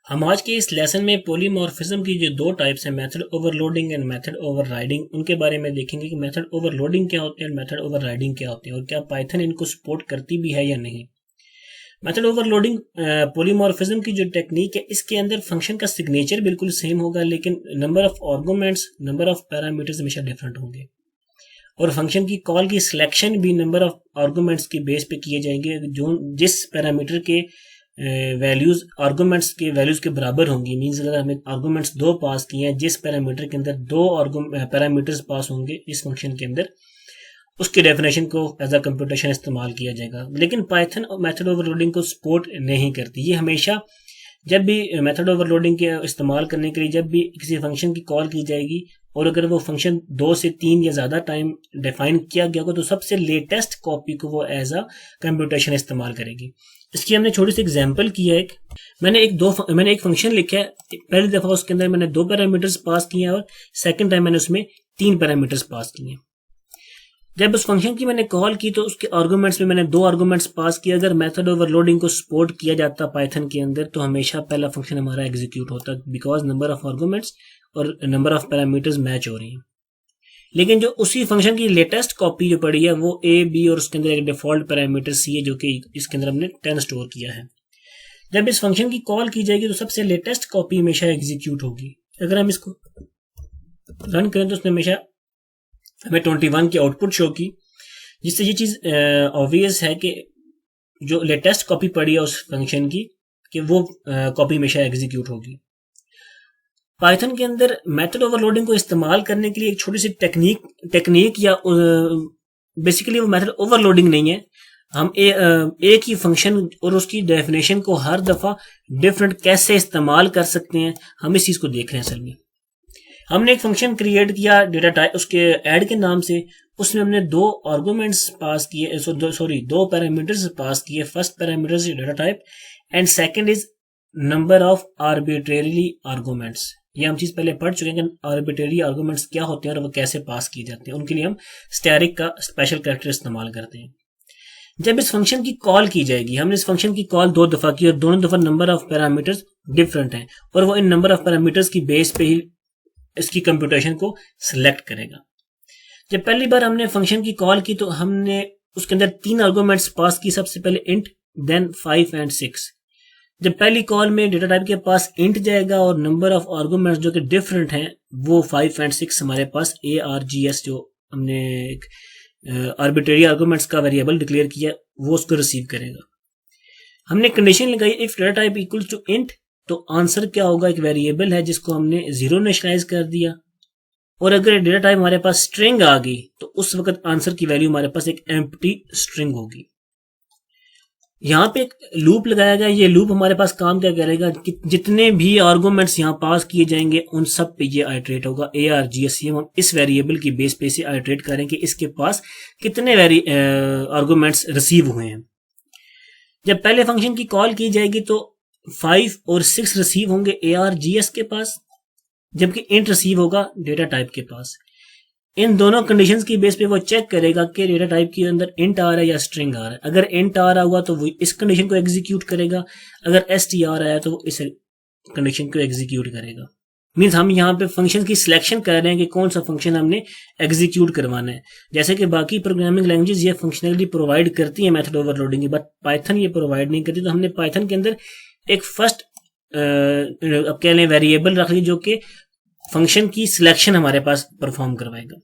हम आज के इस लेसन में पॉलीमॉर्फिज्म की जो दो टाइप्स हैं, method overloading and method overriding, उनके बारे में देखेंगे कि मेथड ओवरलोडिंग क्या होते हैं और मेथड ओवरराइडिंग क्या होते हैं और क्या पाइथन इनको सपोर्ट करती भी है या नहीं। मेथड ओवरलोडिंग पॉलीमॉर्फिज्म की जो टेक्निक है, इसके अंदर फंक्शन का सिग्नेचर बिल्कुल सेम होगा, लेकिन number of arguments, number of parameters हमेशा डिफरेंट होंगे और फंक्शन की कॉल की सिलेक्शन भी नंबर ऑफ आर्गुमेंट्स के बेस पे किए जाएंगे। जो जिस पैरामीटर के वैल्यूज आर्गुमेंट्स के वैल्यूज के बराबर होंगी, मींस अगर हमें आर्गुमेंट्स दो पास किए हैं, जिस पैरामीटर के अंदर दो पैरामीटर्स पास होंगे इस फंक्शन के अंदर, उसके डेफिनेशन को एज अ कंप्यूटेशन इस्तेमाल किया जाएगा। लेकिन पाइथन मेथड ओवरलोडिंग को सपोर्ट नहीं करती। ये हमेशा जब भी मेथड ओवरलोडिंग के इस्तेमाल करने के लिए जब भी किसी फंक्शन की कॉल की जाएगी और अगर वो फंक्शन 2 से 3 या ज़्यादा टाइम डिफाइन किया गया होगा, तो सबसे लेटेस्ट कॉपी को वो एज अ कंप्यूटेशन इस्तेमाल करेगी। इसकी हमने छोटी सी एग्जांपल की है। मैंने एक फंक्शन लिखा है, पहली दफ़ा उसके अंदर मैंने 2 पैरामीटर्स पास किए हैं और सेकंड टाइम मैंने उसमें 3 पैरामीटर्स पास किए हैं। जब उस फंक्शन की मैंने कॉल की तो उसके आर्गुमेंट्स में मैंने 2 आर्गुमेंट्स पास किया। अगर मेथड ओवरलोडिंग को सपोर्ट किया जाता पाइथन के अंदर तो हमेशा पहला फंक्शन हमारा एग्जीक्यूट होता, बिकॉज नंबर ऑफ आर्गुमेंट्स और नंबर ऑफ पैरामीटर्स मैच हो रही हैं। लेकिन जो उसी फंक्शन की लेटेस्ट कॉपी जो पड़ी है वो ए बी और उसके अंदर एक डिफॉल्ट पैरामीटर सी है, जो कि इसके अंदर हमने 10 स्टोर किया है। जब इस फंक्शन की कॉल की जाएगी तो सबसे लेटेस्ट कॉपी हमेशा एग्जीक्यूट होगी। अगर हम इसको रन करें तो उसने हमेशा हमें 21 की आउटपुट शो की, जिससे ये चीज ऑब्वियस है कि जो लेटेस्ट कॉपी पड़ी है उस फंक्शन की कि वो कॉपी हमेशा एग्जीक्यूट होगी। पाइथन के अंदर मेथड ओवरलोडिंग को इस्तेमाल करने के लिए एक छोटी सी टेक्निक या बेसिकली वो मेथड ओवरलोडिंग नहीं है। हम एक ही फंक्शन और उसकी डेफिनेशन को हर दफा डिफरेंट कैसे इस्तेमाल कर सकते हैं, हम इस चीज को देख रहे हैं। असल में हमने एक फंक्शन क्रिएट किया डेटा टाइप उसके ऐड के नाम से, उसमें हमने 2 आर्गुमेंट्स पास किए, 2 पैरामीटर्स पास किए। First parameter is data type and second is number of arbitrarily arguments. ये हम चीज पहले पढ़ चुके हैं कि आर्बिट्रेरी आर्गुमेंट्स क्या होते हैं और वो कैसे पास किए जाते हैं। उनके लिए हम स्टैटिक का स्पेशल कैरेक्टर इस्तेमाल करते हैं। जब इस फंक्शन की कॉल की जाएगी, हमने इस फंक्शन की कॉल 2 दफा की और दोनों दफा नंबर ऑफ पैरामीटर्स डिफरेंट हैं और वो इन नंबर ऑफ पैरामीटर्स की बेस पे ही इसकी कंप्यूटेशन को सिलेक्ट करेगा। जब पहली बार हमने फंक्शन की कॉल की तो हमने उसके अंदर 3 आर्गुमेंट्स पास की, सबसे पहले इंट, देन 5 एंड 6। जब पहली कॉल में डेटा टाइप के पास इंट जाएगा और नंबर ऑफ आर्गुमेंट्स जो कि डिफरेंट हैं वो 5 एंड 6 हमारे पास ARGS जो हमने एक आर्बिट्रेरी आर्गुमेंट्स का वेरिएबल डिक्लेयर किया वो उसको रिसीव करेगा। हमने कंडीशन लगाई if data type equal to int, तो आंसर क्या होगा, एक वेरिएबल है जिसको हमने 0 इनिशियलाइज कर दिया। और अगर डेटा टाइप हमारे पास स्ट्रिंग आ गई तो उस वक्त आंसर की वैल्यू हमारे पास एक एम्प्टी स्ट्रिंग होगी। यहाँ पे एक लूप लगाया गया। ये लूप हमारे पास काम क्या करेगा कि जितने भी आर्गुमेंट्स यहाँ पास किए जाएंगे उन सब पे ये आइटरेट होगा। ARGS हम इस वेरिएबल की बेस पे से आइटरेट करें कि इसके पास कितने आर्गुमेंट्स रिसीव हुए हैं। जब पहले फंक्शन की कॉल की जाएगी तो 5 और 6 रिसीव होंगे ARGS के पास, जबकि इंट रिसीव होगा डेटा टाइप के पास। इन दोनों कंडीशंस की बेस पे वो चेक करेगा कि डेटा टाइप के अंदर इंट आ रहा है या स्ट्रिंग आ रहा है। अगर इंट आ रहा हुआ तो वो इस कंडीशन को एग्जीक्यूट करेगा, अगर ST आ रहा है तो वो इस कंडीशन को एग्जीक्यूट करेगा। मीन्स हम यहाँ पे फंक्शन की सिलेक्शन कर रहे हैं कि कौन सा फंक्शन हमने एग्जीक्यूट करवाना है। जैसे कि बाकी प्रोग्रामिंग लैंग्वेजेस ये फंक्शनलिटी प्रोवाइड करती है मेथड ओवरलोडिंग की, बट पाइथन ये प्रोवाइड नहीं करती। तो हमने पाइथन के अंदर एक फर्स्ट अब कह लें वेरिएबल रख ली जो कि फंक्शन की सिलेक्शन हमारे पास परफॉर्म करवाएगा।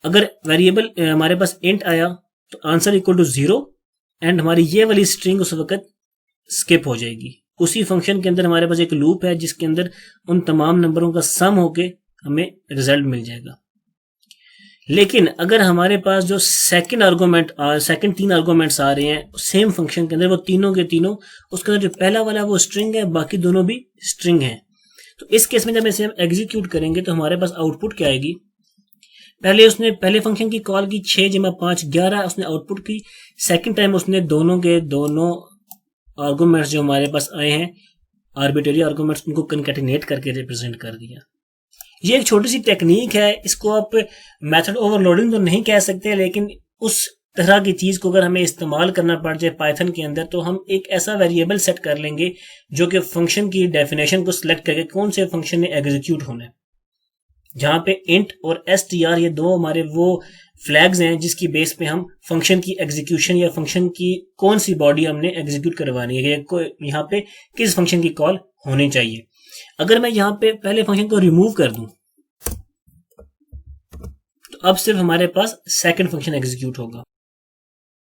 अगर वेरिएबल हमारे पास इंट आया तो आंसर इक्वल टू 0 एंड हमारी ये वाली स्ट्रिंग उस वक्त स्किप हो जाएगी। उसी फंक्शन के अंदर हमारे पास एक लूप है जिसके अंदर उन तमाम नंबरों का सम होके हमें रिजल्ट मिल जाएगा। लेकिन अगर हमारे पास जो सेकंड 3 आर्गुमेंट्स आ रहे हैं सेम फंक्शन के अंदर, वो तीनों के तीनों, उसके अंदर जो पहला वाला वो स्ट्रिंग है, बाकी दोनों भी स्ट्रिंग है, तो इस केस में जब इसे हम एग्जीक्यूट करेंगे तो हमारे पास आउटपुट क्या आएगी। पहले फंक्शन की कॉल की 6 × 5 11 उसने आउटपुट की। सेकंड टाइम उसने दोनों के दोनों आर्गुमेंट्स जो हमारे पास आए हैं आर्बिट्रेरी आर्गुमेंट्स, उनको कंकैटिनेट करके रिप्रेजेंट कर दिया। ये एक छोटी सी टेक्निक है, इसको आप मेथड ओवरलोडिंग तो नहीं कह सकते, लेकिन उस तरह की चीज को अगर हमें इस्तेमाल करना पड़ जाए पाइथन के अंदर, तो हम एक ऐसा वेरिएबल सेट कर लेंगे जो कि फंक्शन की डेफिनेशन को सिलेक्ट करके कौन से फंक्शन ने एग्जीक्यूट होना है, जहां पे इंट और str ये दो हमारे वो फ्लैग्स हैं जिसकी बेस पे हम फंक्शन की एग्जीक्यूशन या फंक्शन की कौन सी बॉडी हमने एग्जीक्यूट करवानी है, यहाँ पे किस फंक्शन की कॉल होनी चाहिए। अगर मैं यहाँ पे पहले फंक्शन को रिमूव कर दूं तो अब सिर्फ हमारे पास सेकंड फंक्शन एग्जीक्यूट होगा।